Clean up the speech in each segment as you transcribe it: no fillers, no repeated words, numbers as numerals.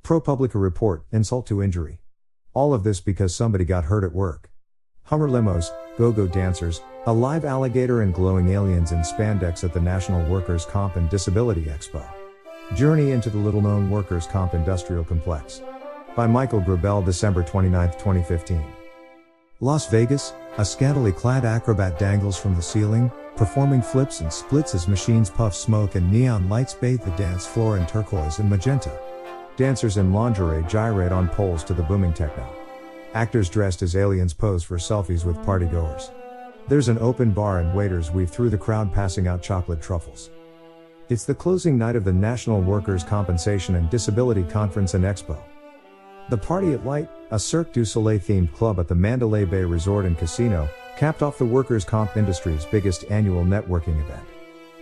ProPublica report, insult to injury. All of this because somebody got hurt at work. Hummer limos, go-go dancers, a live alligator and glowing aliens in spandex at the National Workers' Comp and Disability Expo. Journey into the little-known Workers' Comp Industrial Complex. By Michael Grabell, December 29, 2015. Las Vegas, a scantily clad acrobat dangles from the ceiling, performing flips and splits as machines puff smoke and neon lights bathe the dance floor in turquoise and magenta. Dancers in lingerie gyrate on poles to the booming techno. Actors dressed as aliens pose for selfies with partygoers. There's an open bar and waiters weave through the crowd passing out chocolate truffles. It's the closing night of the National Workers' Compensation and Disability Conference and Expo. The Party at Light, a Cirque du Soleil themed club at the Mandalay Bay Resort and Casino, capped off the workers' comp industry's biggest annual networking event.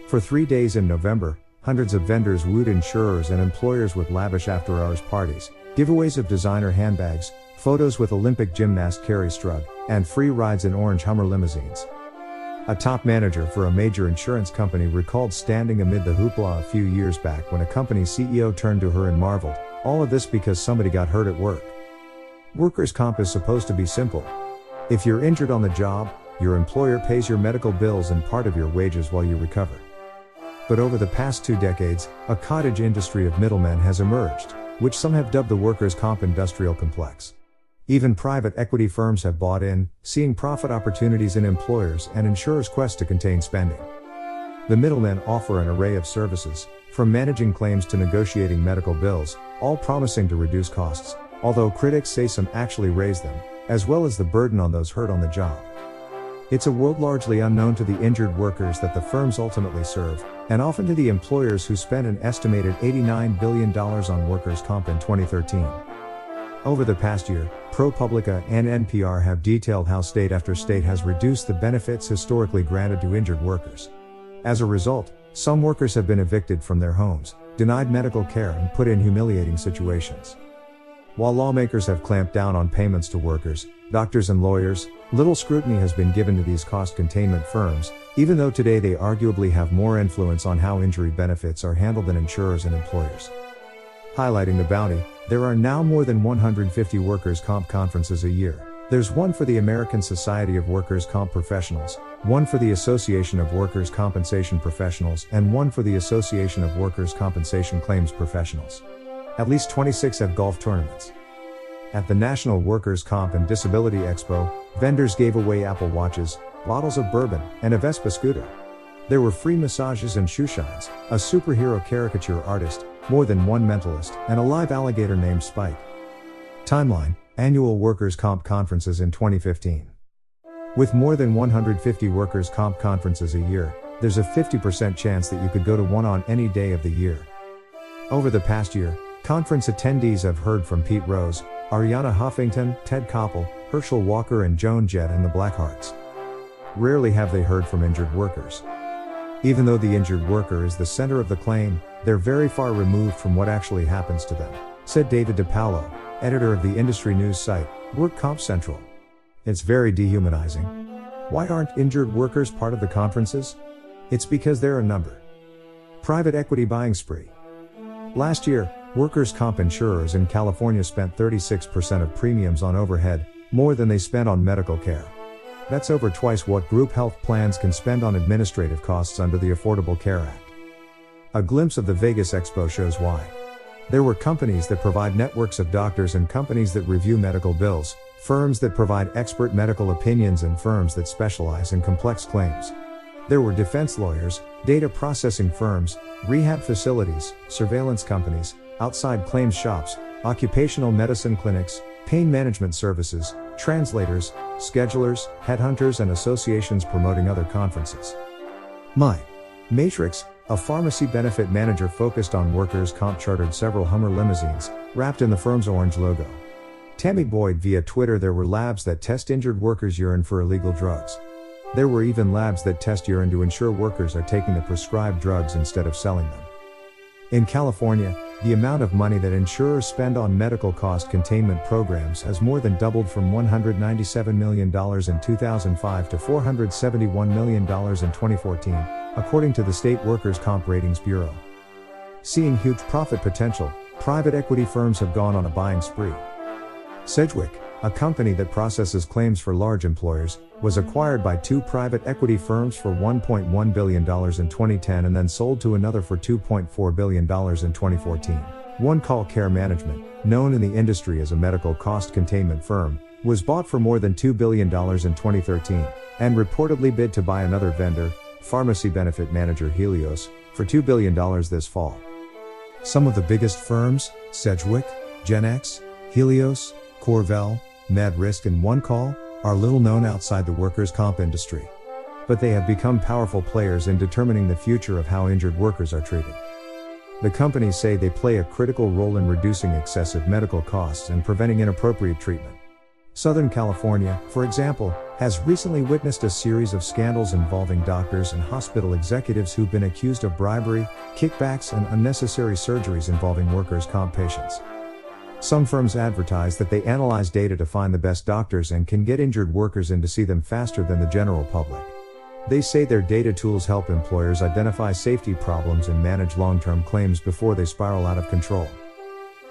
For 3 days in November, hundreds of vendors wooed insurers and employers with lavish after-hours parties, giveaways of designer handbags, photos with Olympic gymnast Carrie Strug, and free rides in orange Hummer limousines. A top manager for a major insurance company recalled standing amid the hoopla a few years back when a company's CEO turned to her and marveled, all of this because somebody got hurt at work. Workers' comp is supposed to be simple. If you're injured on the job, your employer pays your medical bills and part of your wages while you recover. But over the past 2 decades, a cottage industry of middlemen has emerged, which some have dubbed the workers' comp industrial complex. Even private equity firms have bought in, seeing profit opportunities in employers' and insurers' quest to contain spending. The middlemen offer an array of services, from managing claims to negotiating medical bills, all promising to reduce costs, although critics say some actually raise them, as well as the burden on those hurt on the job. It's a world largely unknown to the injured workers that the firms ultimately serve, and often to the employers who spent an estimated $89 billion on workers' comp in 2013. Over the past year, ProPublica and NPR have detailed how state after state has reduced the benefits historically granted to injured workers. As a result, some workers have been evicted from their homes, denied medical care and put in humiliating situations. While lawmakers have clamped down on payments to workers, doctors and lawyers, little scrutiny has been given to these cost containment firms, even though today they arguably have more influence on how injury benefits are handled than insurers and employers. Highlighting the bounty, there are now more than 150 workers' comp conferences a year. There's one for the American Society of Workers' Comp Professionals, one for the Association of Workers' Compensation Professionals, and one for the Association of Workers' Compensation Claims Professionals. At least 26 have golf tournaments. At the National Workers' Comp and Disability Expo, vendors gave away Apple Watches, bottles of bourbon, and a Vespa scooter. There were free massages and shoe shines, a superhero caricature artist, more than one mentalist, and a live alligator named Spike. Timeline: Annual Workers' Comp Conferences in 2015. With more than 150 workers' comp conferences a year, there's a 50% chance that you could go to one on any day of the year. Over the past year, conference attendees have heard from Pete Rose, Arianna Huffington, Ted Koppel, Herschel Walker and Joan Jett and the Blackhearts. Rarely have they heard from injured workers. Even though the injured worker is the center of the claim, they're very far removed from what actually happens to them, said David DiPaolo, editor of the industry news site, Work Comp Central. It's very dehumanizing. Why aren't injured workers part of the conferences? It's because they're a number. Private equity buying spree. Last year, workers' comp insurers in California spent 36% of premiums on overhead, more than they spent on medical care. That's over twice what group health plans can spend on administrative costs under the Affordable Care Act. A glimpse of the Vegas Expo shows why. There were companies that provide networks of doctors and companies that review medical bills, firms that provide expert medical opinions and firms that specialize in complex claims. There were defense lawyers, data processing firms, rehab facilities, surveillance companies, outside claims shops, occupational medicine clinics, pain management services, translators, schedulers, headhunters and associations promoting other conferences. Matrix, a pharmacy benefit manager focused on workers' comp, chartered several Hummer limousines, wrapped in the firm's orange logo. Tammy Boyd via Twitter: there were labs that test injured workers' urine for illegal drugs. There were even labs that test urine to ensure workers are taking the prescribed drugs instead of selling them. In California, the amount of money that insurers spend on medical cost containment programs has more than doubled from $197 million in 2005 to $471 million in 2014, according to the State Workers' Comp Ratings Bureau. Seeing huge profit potential, private equity firms have gone on a buying spree. Sedgwick, a company that processes claims for large employers, was acquired by two private equity firms for $1.1 billion in 2010 and then sold to another for $2.4 billion in 2014. One Call Care Management, known in the industry as a medical cost containment firm, was bought for more than $2 billion in 2013, and reportedly bid to buy another vendor, pharmacy benefit manager Helios, for $2 billion this fall. Some of the biggest firms, Sedgwick, GenX, Helios, Corvell, MedRisk and OneCall, are little known outside the workers' comp industry. But they have become powerful players in determining the future of how injured workers are treated. The companies say they play a critical role in reducing excessive medical costs and preventing inappropriate treatment. Southern California, for example, has recently witnessed a series of scandals involving doctors and hospital executives who've been accused of bribery, kickbacks and unnecessary surgeries involving workers' comp patients. Some firms advertise that they analyze data to find the best doctors and can get injured workers in to see them faster than the general public. They say their data tools help employers identify safety problems and manage long-term claims before they spiral out of control.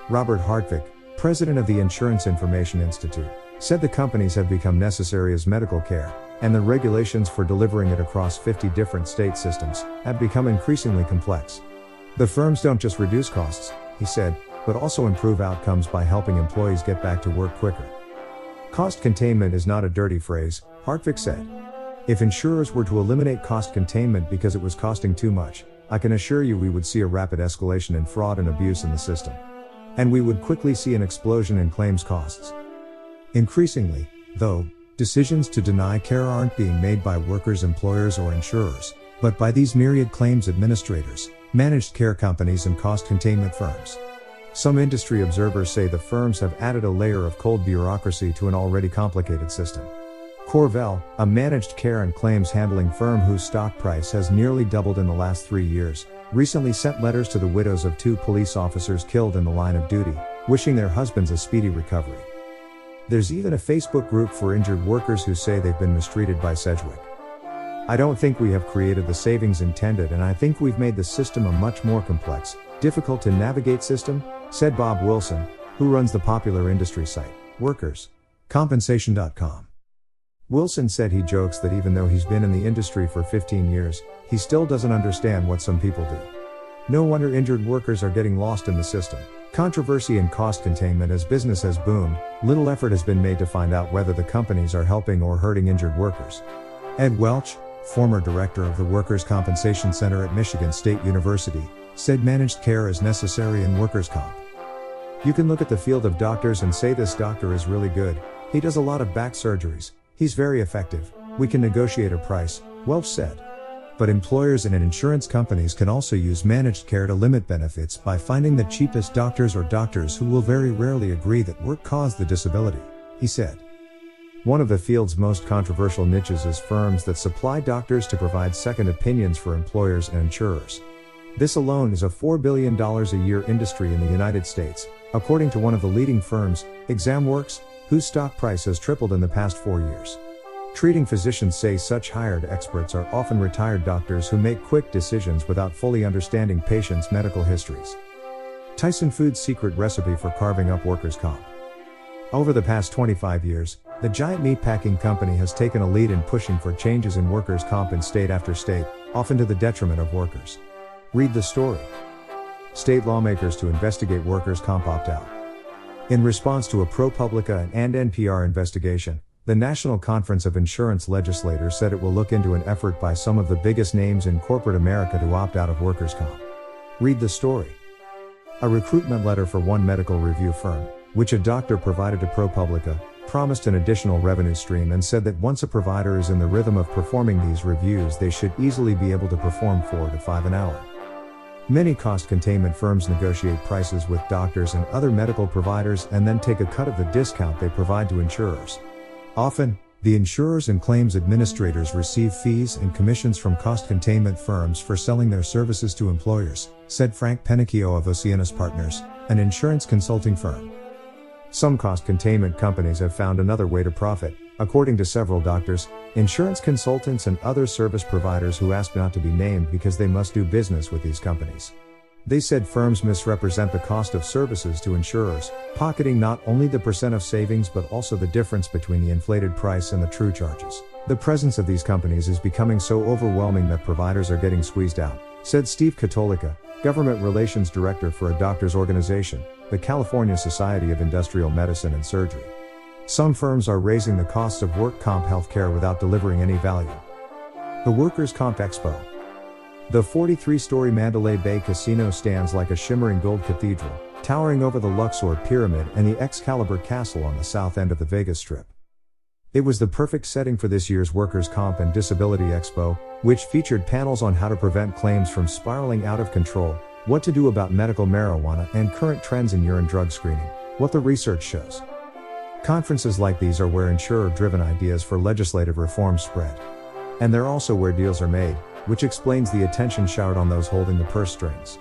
Robert Hartwig, president of the Insurance Information Institute, said the companies have become necessary as medical care, and the regulations for delivering it across 50 different state systems have become increasingly complex. The firms don't just reduce costs, he said, but also improve outcomes by helping employees get back to work quicker. Cost containment is not a dirty phrase, Hartwig said. If insurers were to eliminate cost containment because it was costing too much, I can assure you we would see a rapid escalation in fraud and abuse in the system. And we would quickly see an explosion in claims costs. Increasingly, though, decisions to deny care aren't being made by workers' employers or insurers, but by these myriad claims administrators, managed care companies and cost containment firms. Some industry observers say the firms have added a layer of cold bureaucracy to an already complicated system. Corvell, a managed care and claims handling firm whose stock price has nearly doubled in the last 3 years, recently sent letters to the widows of 2 police officers killed in the line of duty, wishing their husbands a speedy recovery. There's even a Facebook group for injured workers who say they've been mistreated by Sedgwick. I don't think we have created the savings intended, and I think we've made the system a much more complex, difficult to navigate system, said Bob Wilson, who runs the popular industry site, workerscompensation.com. Wilson said he jokes that even though he's been in the industry for 15 years, he still doesn't understand what some people do. No wonder injured workers are getting lost in the system. Controversy and cost containment. As business has boomed, little effort has been made to find out whether the companies are helping or hurting injured workers. Ed Welch, former director of the Workers' Compensation Center at Michigan State University, said managed care is necessary in workers' comp. You can look at the field of doctors and say this doctor is really good, he does a lot of back surgeries, he's very effective, we can negotiate a price, Welch said. But employers and insurance companies can also use managed care to limit benefits by finding the cheapest doctors or doctors who will very rarely agree that work caused the disability, he said. One of the field's most controversial niches is firms that supply doctors to provide second opinions for employers and insurers. This alone is a $4 billion a year industry in the United States, according to one of the leading firms, ExamWorks, whose stock price has tripled in the past 4 years. Treating physicians say such hired experts are often retired doctors who make quick decisions without fully understanding patients' medical histories. Tyson Foods' secret recipe for carving up workers' comp. Over the past 25 years, the giant meatpacking company has taken a lead in pushing for changes in workers' comp in state after state, often to the detriment of workers. Read the story. State lawmakers to investigate workers' comp opt-out. In response to a ProPublica and NPR investigation, the National Conference of Insurance Legislators said it will look into an effort by some of the biggest names in corporate America to opt out of workers' comp. Read the story. A recruitment letter for one medical review firm, which a doctor provided to ProPublica, promised an additional revenue stream and said that once a provider is in the rhythm of performing these reviews, they should easily be able to perform 4 to 5 an hour. Many cost containment firms negotiate prices with doctors and other medical providers and then take a cut of the discount they provide to insurers. Often, the insurers and claims administrators receive fees and commissions from cost containment firms for selling their services to employers, said Frank Penicchio of Oceanus Partners, an insurance consulting firm. Some cost containment companies have found another way to profit, according to several doctors, insurance consultants and other service providers who ask not to be named because they must do business with these companies. They said firms misrepresent the cost of services to insurers, pocketing not only the % of savings but also the difference between the inflated price and the true charges. The presence of these companies is becoming so overwhelming that providers are getting squeezed out, said Steve Katolika, Government Relations Director for a doctor's organization, the California Society of Industrial Medicine and Surgery. Some firms are raising the costs of work comp healthcare without delivering any value. The Workers' Comp Expo. The 43-story Mandalay Bay Casino stands like a shimmering gold cathedral, towering over the Luxor Pyramid and the Excalibur Castle on the south end of the Vegas Strip. It was the perfect setting for this year's Workers' Comp and Disability Expo, which featured panels on how to prevent claims from spiraling out of control, what to do about medical marijuana, and current trends in urine drug screening, what the research shows. Conferences like these are where insurer-driven ideas for legislative reforms spread. And they're also where deals are made, which explains the attention showered on those holding the purse strings.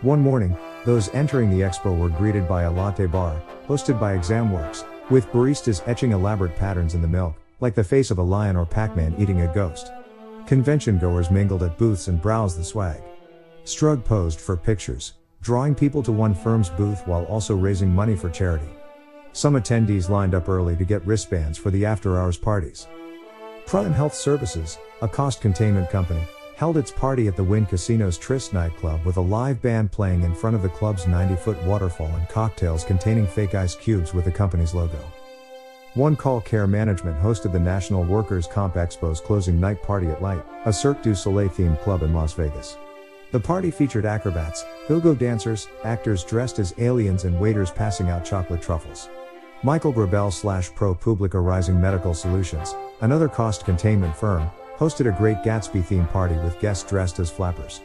One morning, those entering the expo were greeted by a latte bar, hosted by ExamWorks, with baristas etching elaborate patterns in the milk, like the face of a lion or Pac-Man eating a ghost. Convention goers mingled at booths and browsed the swag. Strug posed for pictures, drawing people to one firm's booth while also raising money for charity. Some attendees lined up early to get wristbands for the after-hours parties. Prime Health Services, a cost containment company, held its party at the Wynn Casino's Tryst nightclub with a live band playing in front of the club's 90-foot waterfall and cocktails containing fake ice cubes with the company's logo. One Call Care Management hosted the National Workers' Comp Expo's closing night party at Light, a Cirque du Soleil-themed club in Las Vegas. The party featured acrobats, go-go dancers, actors dressed as aliens and waiters passing out chocolate truffles. Michael Grabell / ProPublica Rising Medical Solutions, another cost containment firm, hosted a Great Gatsby-themed party with guests dressed as flappers.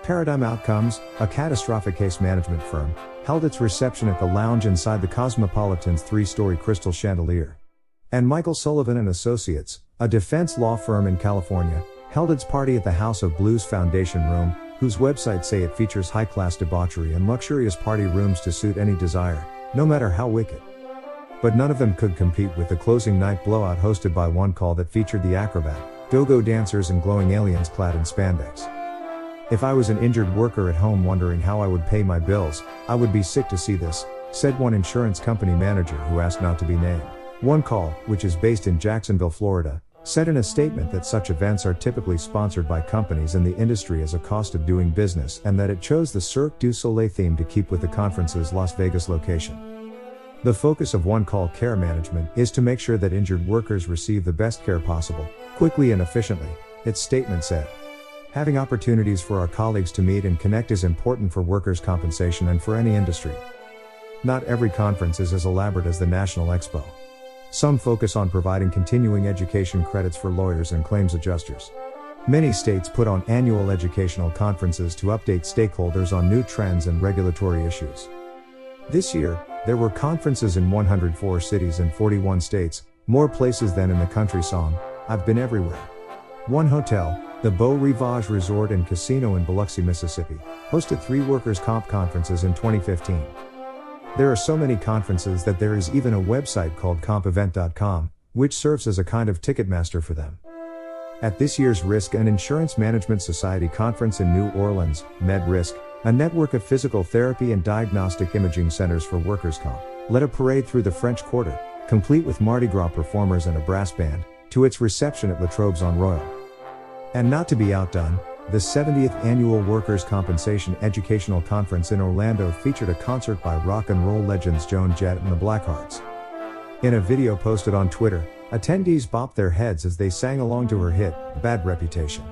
Paradigm Outcomes, a catastrophic case management firm, held its reception at the lounge inside the Cosmopolitan's 3-story crystal chandelier. And Michael Sullivan & Associates, a defense law firm in California, held its party at the House of Blues Foundation Room, whose websites say it features high-class debauchery and luxurious party rooms to suit any desire, no matter how wicked. But none of them could compete with the closing night blowout hosted by One Call that featured the acrobat, go-go dancers and glowing aliens clad in spandex. If I was an injured worker at home wondering how I would pay my bills, I would be sick to see this, said one insurance company manager who asked not to be named. One Call, which is based in Jacksonville, Florida, said in a statement that such events are typically sponsored by companies in the industry as a cost of doing business and that it chose the Cirque du Soleil theme to keep with the conference's Las Vegas location. The focus of One Call Care Management is to make sure that injured workers receive the best care possible, quickly and efficiently, its statement said. Having opportunities for our colleagues to meet and connect is important for workers' compensation and for any industry. Not every conference is as elaborate as the National Expo. Some focus on providing continuing education credits for lawyers and claims adjusters. Many states put on annual educational conferences to update stakeholders on new trends and regulatory issues. This year, there were conferences in 104 cities and 41 states, more places than in the country song, I've Been Everywhere. One hotel, the Beau Rivage Resort and Casino in Biloxi, Mississippi, hosted 3 workers' comp conferences in 2015. There are so many conferences that there is even a website called compevent.com, which serves as a kind of Ticketmaster for them. At this year's Risk and Insurance Management Society conference in New Orleans, MedRisk, a network of physical therapy and diagnostic imaging centers for workers' comp, led a parade through the French Quarter, complete with Mardi Gras performers and a brass band, to its reception at La Trobe-en-Royal. And not to be outdone, the 70th Annual Workers' Compensation Educational Conference in Orlando featured a concert by rock and roll legends Joan Jett and the Blackhearts. In a video posted on Twitter, attendees bopped their heads as they sang along to her hit, Bad Reputation.